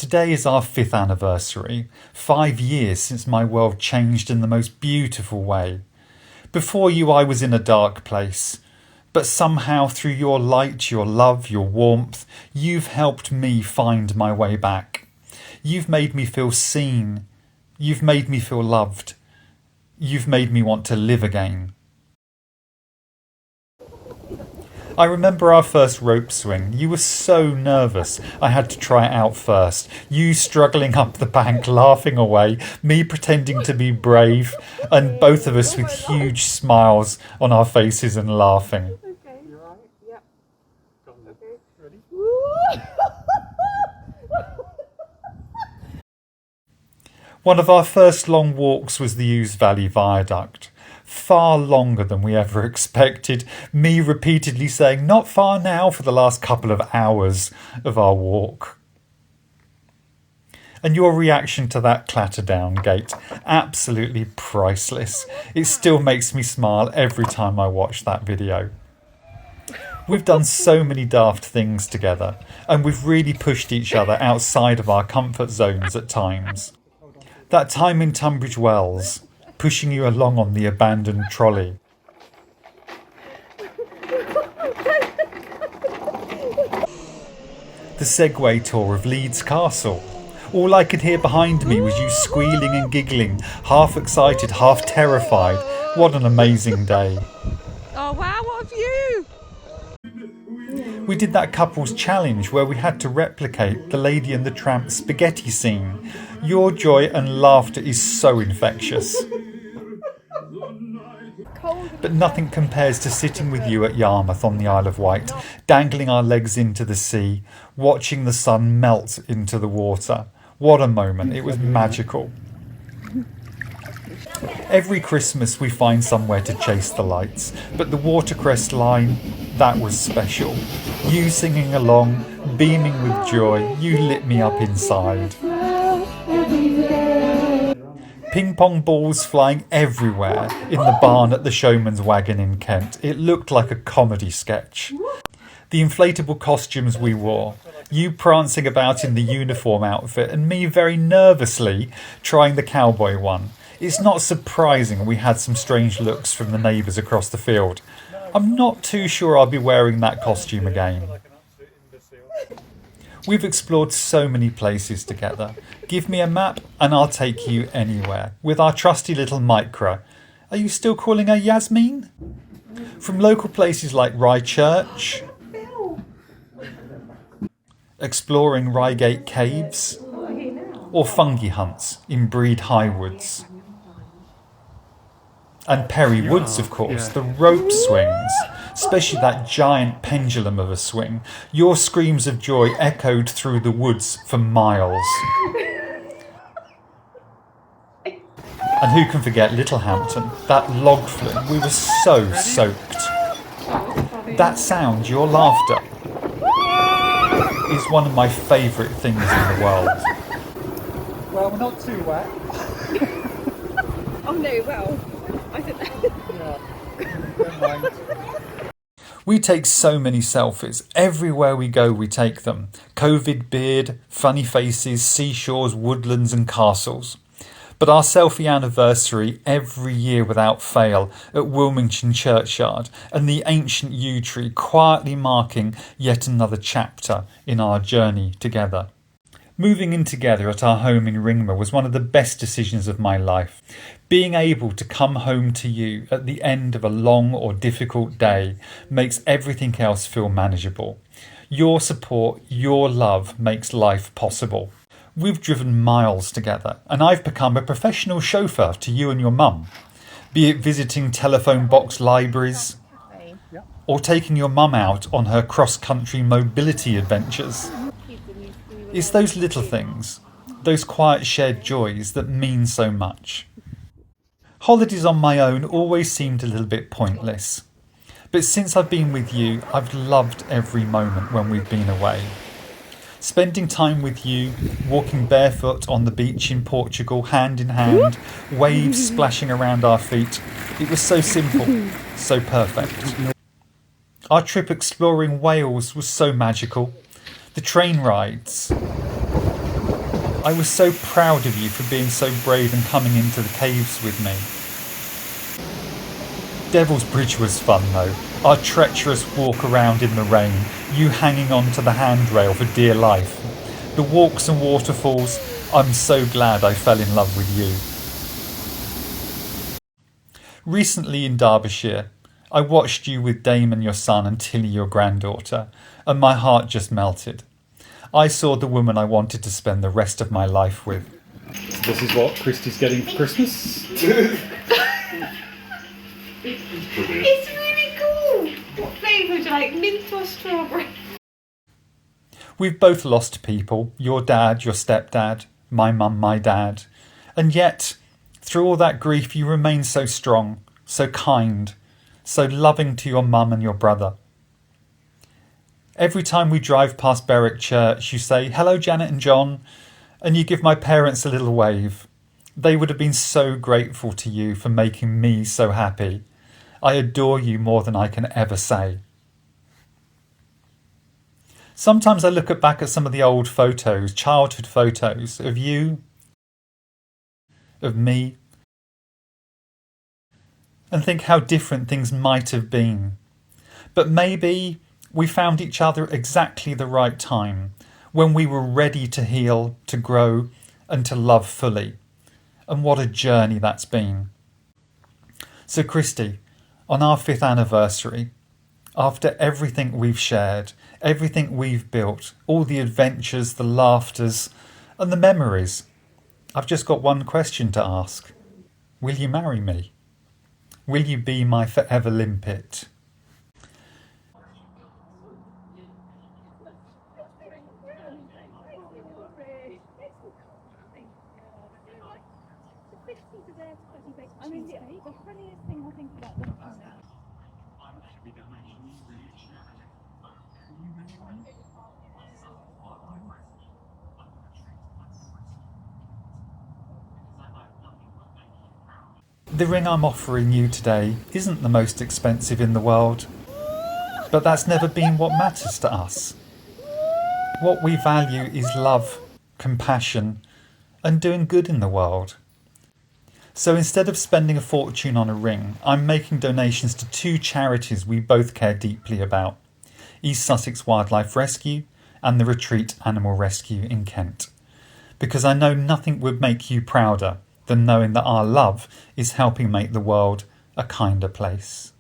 Today is our 5th anniversary, 5 years since my world changed in the most beautiful way. Before you, I was in a dark place, but somehow through your light, your love, your warmth, you've helped me find my way back. You've made me feel seen. You've made me feel loved. You've made me want to live again. I remember our first rope swing. You were so nervous. I had to try it out first. You struggling up the bank, laughing away, me pretending to be brave, and both of us with huge smiles on our faces and laughing. Okay. You right? Yep. Okay. Ready? One of our first long walks was the Ouse Valley Viaduct. Far longer than we ever expected, me repeatedly saying not far now for the last couple of hours of our walk. And your reaction to that clatter down gate, absolutely priceless. It still makes me smile every time I watch that video. We've done so many daft things together, and we've really pushed each other outside of our comfort zones at times. That time in Tunbridge Wells, pushing you along on the abandoned trolley. The Segway tour of Leeds Castle. All I could hear behind me was you squealing and giggling, half excited, half terrified. What an amazing day. Oh wow, what a view! We did that couples challenge where we had to replicate the Lady and the Tramp spaghetti scene. Your joy and laughter is so infectious. But nothing compares to sitting with you at Yarmouth on the Isle of Wight, dangling our legs into the sea, watching the sun melt into the water. What a moment, it was magical. Every Christmas we find somewhere to chase the lights, but the watercress line, that was special. You singing along, beaming with joy, you lit me up inside. Ping pong balls flying everywhere in the barn at the Showman's Wagon in Kent. It looked like a comedy sketch. The inflatable costumes we wore, you prancing about in the uniform outfit and me very nervously trying the cowboy one. It's not surprising we had some strange looks from the neighbours across the field. I'm not too sure I'll be wearing that costume again. We've explored so many places together. Give me a map and I'll take you anywhere. With our trusty little Micra. Are you still calling her Yasmin? From local places like Rye Church, exploring Reigate Caves, or fungi hunts in Breed Highwoods. And Perry Woods, of course, the rope swings, especially that giant pendulum of a swing. Your screams of joy echoed through the woods for miles. And who can forget Littlehampton, that log flume, we were so soaked. That sound, your laughter, is one of my favourite things in the world. Well, we're not too wet. Oh no, well, I don't know. Yeah, don't mind. We take so many selfies. Everywhere we go, we take them. Covid beard, funny faces, seashores, woodlands and castles. But our selfie anniversary every year without fail at Wilmington Churchyard and the ancient yew tree quietly marking yet another chapter in our journey together. Moving in together at our home in Ringmer was one of the best decisions of my life. Being able to come home to you at the end of a long or difficult day makes everything else feel manageable. Your support, your love makes life possible. We've driven miles together and I've become a professional chauffeur to you and your mum. Be it visiting telephone box libraries or taking your mum out on her cross-country mobility adventures. It's those little things, those quiet shared joys that mean so much. Holidays on my own always seemed a little bit pointless. But since I've been with you, I've loved every moment when we've been away. Spending time with you, walking barefoot on the beach in Portugal, hand in hand, waves splashing around our feet. It was so simple, so perfect. Our trip exploring Wales was so magical. The train rides, I was so proud of you for being so brave and coming into the caves with me. Devil's Bridge was fun though. Our treacherous walk around in the rain, you hanging on to the handrail for dear life. The walks and waterfalls, I'm so glad I fell in love with you. Recently in Derbyshire, I watched you with Damon your son and Tilly your granddaughter, and my heart just melted. I saw the woman I wanted to spend the rest of my life with. This is what Kristy's getting for Christmas. It's really cool. What flavour would you like? Mint or strawberry? We've both lost people, your dad, your stepdad, my mum, my dad. And yet, through all that grief, you remain so strong, so kind, so loving to your mum and your brother. Every time we drive past Berwick Church, you say, "Hello, Janet and John," and you give my parents a little wave. They would have been so grateful to you for making me so happy. I adore you more than I can ever say. Sometimes I look back at some of the old photos, childhood photos of you, of me, and think how different things might have been. But maybe we found each other at exactly the right time, when we were ready to heal, to grow, and to love fully. And what a journey that's been. So Kristy, on our 5th anniversary, after everything we've shared, everything we've built, all the adventures, the laughters, and the memories, I've just got one question to ask. Will you marry me? Will you be my forever limpet? I mean, the funniest thing I think about them. The ring I'm offering you today isn't the most expensive in the world, but that's never been what matters to us. What we value is love, compassion, and doing good in the world. So instead of spending a fortune on a ring, I'm making donations to 2 charities we both care deeply about: East Sussex Wildlife Rescue and the Retreat Animal Rescue in Kent. Because I know nothing would make you prouder than knowing that our love is helping make the world a kinder place.